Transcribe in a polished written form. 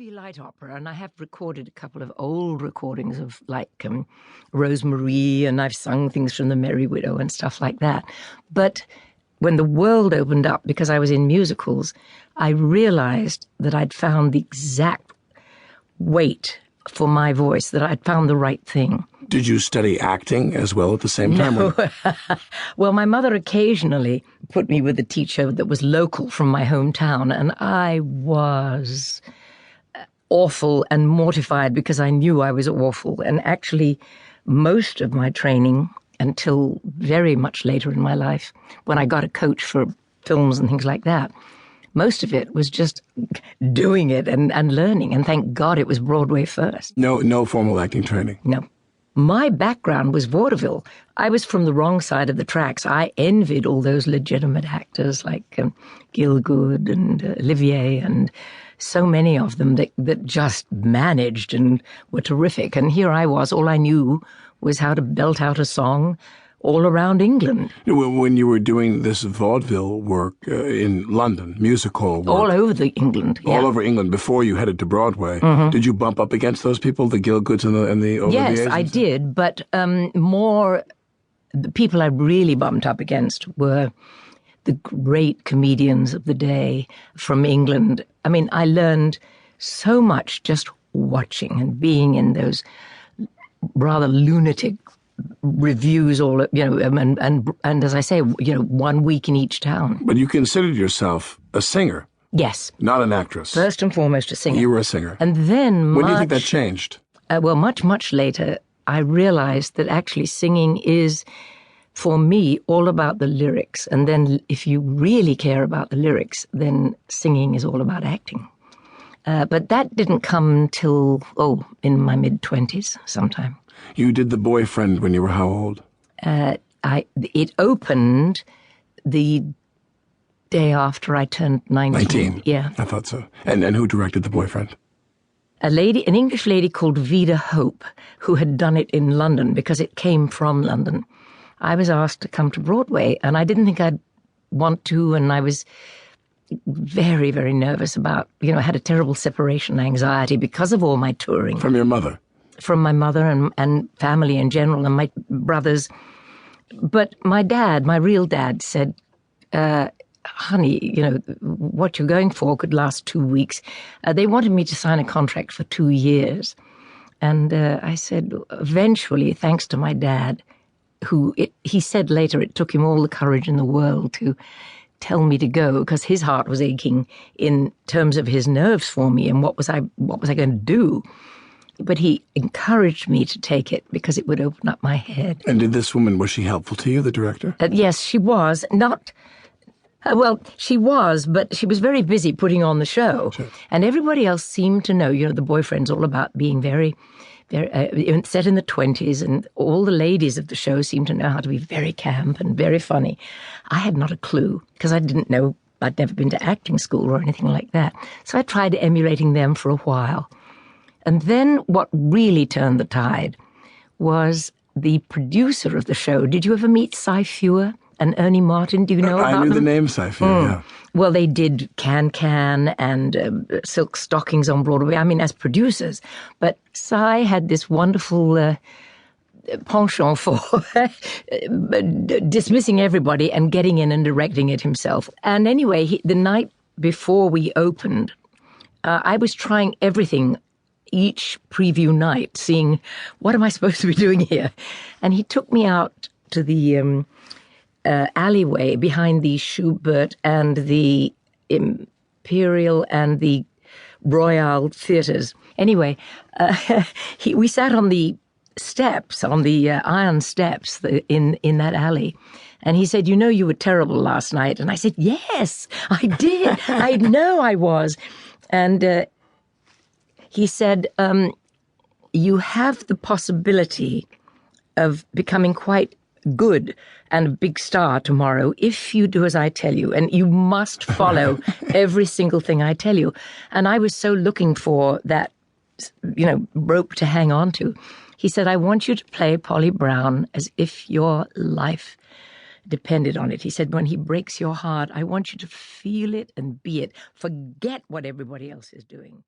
movie light opera, and I have recorded a couple of old recordings of Rosemarie, and I've sung things from The Merry Widow and stuff like that. But when the world opened up, because I was in musicals, I realized that I'd found the exact weight for my voice, that I'd found the right thing. Did you study acting as well at the same time? No. Well, my mother occasionally put me with a teacher that was local from my hometown, and I was awful and mortified because I knew I was awful. And actually, most of my training, until very much later in my life, when I got a coach for films and things like that, most of it was just doing it and learning. And thank God it was Broadway first. No formal acting training? No. My background was vaudeville. I was from the wrong side of the tracks. I envied all those legitimate actors like Gielgud and Olivier and so many of them that just managed and were terrific. And here I was, all I knew was how to belt out a song all around England. When you were doing this vaudeville work in London, musical work. All over England, yeah. All over England before you headed to Broadway. Did you bump up against those people, the Gielguds and the Oliviers? Yes, I did, but the people I really bumped up against were the great comedians of the day from England. I mean, I learned so much just watching and being in those rather lunatic reviews, and as I say, 1 week in each town. But you considered yourself a singer? Yes. Not an actress? First and foremost, a singer. You were a singer. And then when do you think that changed? Well, much later, I realized that actually singing is, for me, all about the lyrics. And then if you really care about the lyrics, then singing is all about acting. But that didn't come till, in my mid-20s sometime. You did The Boyfriend when you were how old? It opened the day after I turned 19. 19? Yeah. I thought so. And who directed The Boyfriend? An English lady called Vida Hope, who had done it in London because it came from London. I was asked to come to Broadway, and I didn't think I'd want to, and I was very, very nervous about, I had a terrible separation anxiety because of all my touring. From your mother? From my mother and family in general and my brothers. But my dad, my real dad, said, honey, what you're going for could last 2 weeks. They wanted me to sign a contract for 2 years. And I said, eventually, thanks to my dad, he said later it took him all the courage in the world to tell me to go because his heart was aching in terms of his nerves for me and what was I going to do. But he encouraged me to take it because it would open up my head. And did this woman, was she helpful to you, the director? Yes, she was. She was, but she was very busy putting on the show. Sure. And everybody else seemed to know, The Boyfriend's all about being very, very, set in the 20s, and all the ladies of the show seemed to know how to be very camp and very funny. I had not a clue because I didn't know, I'd never been to acting school or anything like that. So I tried emulating them for a while. And then what really turned the tide was the producer of the show. Did you ever meet Cy Feuers and Ernie Martin? Do you know about them? I knew the name Cy Feuers, yeah. Well, they did Can and Silk Stockings on Broadway, as producers. But Cy had this wonderful penchant for dismissing everybody and getting in and directing it himself. And anyway, the night before we opened, I was trying everything each preview night, seeing what am I supposed to be doing here? And he took me out to the alleyway behind the Schubert and the Imperial and the Royal theatres. Anyway, we sat on the steps, on the iron steps in that alley. And he said, you were terrible last night. And I said, yes, I did. I know I was. And he said, you have the possibility of becoming quite good and a big star tomorrow if you do as I tell you. And you must follow every single thing I tell you. And I was so looking for that, rope to hang on to. He said, I want you to play Polly Brown as if your life depended on it. He said, when he breaks your heart, I want you to feel it and be it. Forget what everybody else is doing.